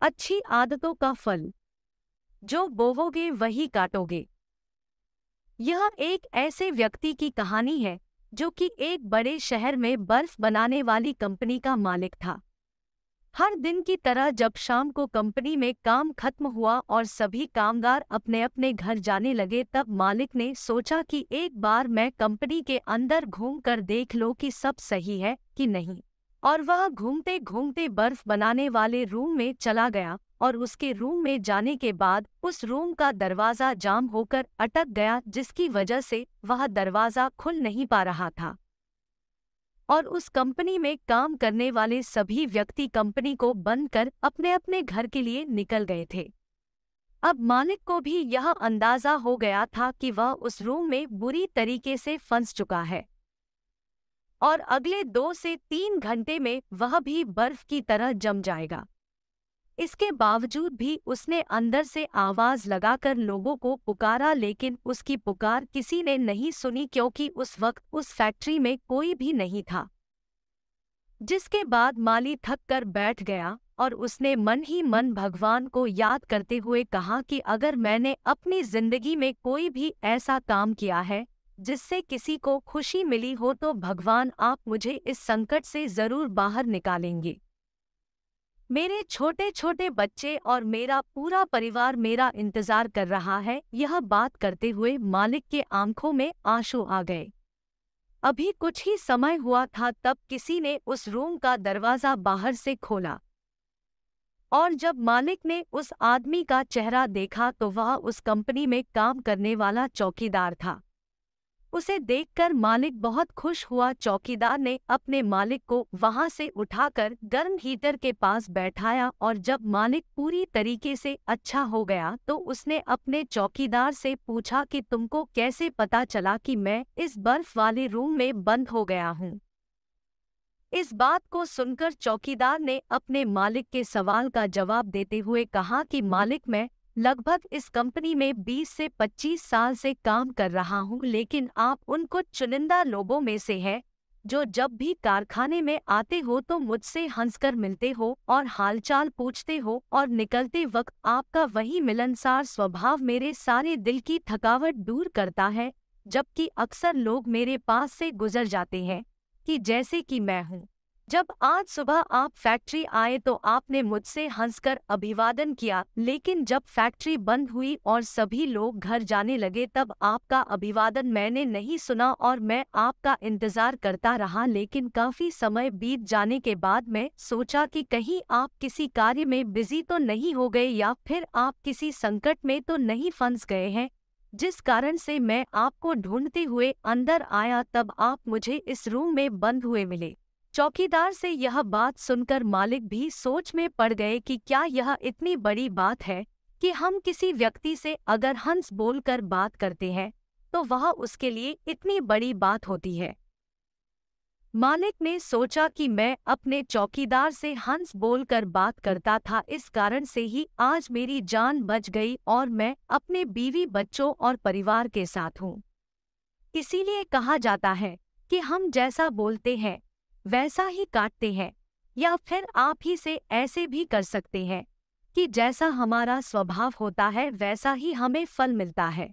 अच्छी आदतों का फल जो बोवोगे वही काटोगे। यह एक ऐसे व्यक्ति की कहानी है जो कि एक बड़े शहर में बर्फ बनाने वाली कंपनी का मालिक था। हर दिन की तरह जब शाम को कंपनी में काम खत्म हुआ और सभी कामगार अपने अपने घर जाने लगे, तब मालिक ने सोचा कि एक बार मैं कंपनी के अंदर घूम कर देख लो कि सब सही है कि नहीं। और वह घूमते घूमते बर्फ बनाने वाले रूम में चला गया और उसके रूम में जाने के बाद उस रूम का दरवाज़ा जाम होकर अटक गया, जिसकी वजह से वह दरवाज़ा खुल नहीं पा रहा था। और उस कंपनी में काम करने वाले सभी व्यक्ति कंपनी को बंद कर अपने अपने घर के लिए निकल गए थे। अब मालिक को भी यह अंदाजा हो गया था कि वह उस रूम में बुरी तरीके से फंस चुका है और अगले 2 से 3 घंटे में वह भी बर्फ की तरह जम जाएगा। इसके बावजूद भी उसने अंदर से आवाज लगाकर लोगों को पुकारा, लेकिन उसकी पुकार किसी ने नहीं सुनी क्योंकि उस वक्त उस फैक्ट्री में कोई भी नहीं था। जिसके बाद माली थक कर बैठ गया और उसने मन ही मन भगवान को याद करते हुए कहा कि अगर मैंने अपनी जिंदगी में कोई भी ऐसा काम किया है जिससे किसी को खुशी मिली हो, तो भगवान आप मुझे इस संकट से जरूर बाहर निकालेंगे। मेरे छोटे छोटे बच्चे और मेरा पूरा परिवार मेरा इंतजार कर रहा है। यह बात करते हुए मालिक के आंखों में आंसू आ गए। अभी कुछ ही समय हुआ था तब किसी ने उस रूम का दरवाजा बाहर से खोला और जब मालिक ने उस आदमी का चेहरा देखा तो वह उस कंपनी में काम करने वाला चौकीदार था। उसे देखकर मालिक बहुत खुश हुआ। चौकीदार ने अपने मालिक को वहां से उठाकर गर्म हीटर के पास बैठाया और जब मालिक पूरी तरीके से अच्छा हो गया तो उसने अपने चौकीदार से पूछा कि तुमको कैसे पता चला कि मैं इस बर्फ वाले रूम में बंद हो गया हूँ। इस बात को सुनकर चौकीदार ने अपने मालिक के सवाल का जवाब देते हुए कहा कि मालिक, मैं लगभग इस कंपनी में 20 से 25 साल से काम कर रहा हूं, लेकिन आप उन कुछ चुनिंदा लोगों में से हैं जो जब भी कारखाने में आते हो तो मुझसे हंसकर मिलते हो और हालचाल पूछते हो, और निकलते वक्त आपका वही मिलनसार स्वभाव मेरे सारे दिल की थकावट दूर करता है। जबकि अक्सर लोग मेरे पास से गुजर जाते हैं कि जैसे कि मैं हूँ। जब आज सुबह आप फैक्ट्री आए तो आपने मुझसे हंसकर अभिवादन किया, लेकिन जब फैक्ट्री बंद हुई और सभी लोग घर जाने लगे तब आपका अभिवादन मैंने नहीं सुना और मैं आपका इंतजार करता रहा। लेकिन काफी समय बीत जाने के बाद मैं सोचा कि कहीं आप किसी कार्य में बिजी तो नहीं हो गए या फिर आप किसी संकट में तो नहीं फंस गए हैं, जिस कारण से मैं आपको ढूंढते हुए अंदर आया। तब आप मुझे इस रूम में बंद हुए मिले। चौकीदार से यह बात सुनकर मालिक भी सोच में पड़ गए कि क्या यह इतनी बड़ी बात है कि हम किसी व्यक्ति से अगर हंस बोलकर बात करते हैं तो वह उसके लिए इतनी बड़ी बात होती है। मालिक ने सोचा कि मैं अपने चौकीदार से हंस बोलकर बात करता था, इस कारण से ही आज मेरी जान बच गई और मैं अपने बीवी बच्चों और परिवार के साथ हूँ। इसीलिए कहा जाता है कि हम जैसा बोलते हैं वैसा ही काटते हैं, या फिर आप ही से ऐसे भी कर सकते हैं कि जैसा हमारा स्वभाव होता है वैसा ही हमें फल मिलता है।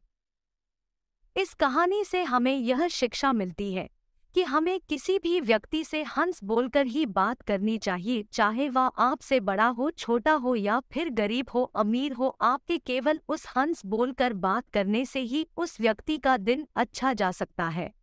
इस कहानी से हमें यह शिक्षा मिलती है कि हमें किसी भी व्यक्ति से हंस बोलकर ही बात करनी चाहिए, चाहे वह आपसे बड़ा हो, छोटा हो या फिर गरीब हो, अमीर हो। आपके केवल उस हंस बोलकर बात करने से ही उस व्यक्ति का दिन अच्छा जा सकता है।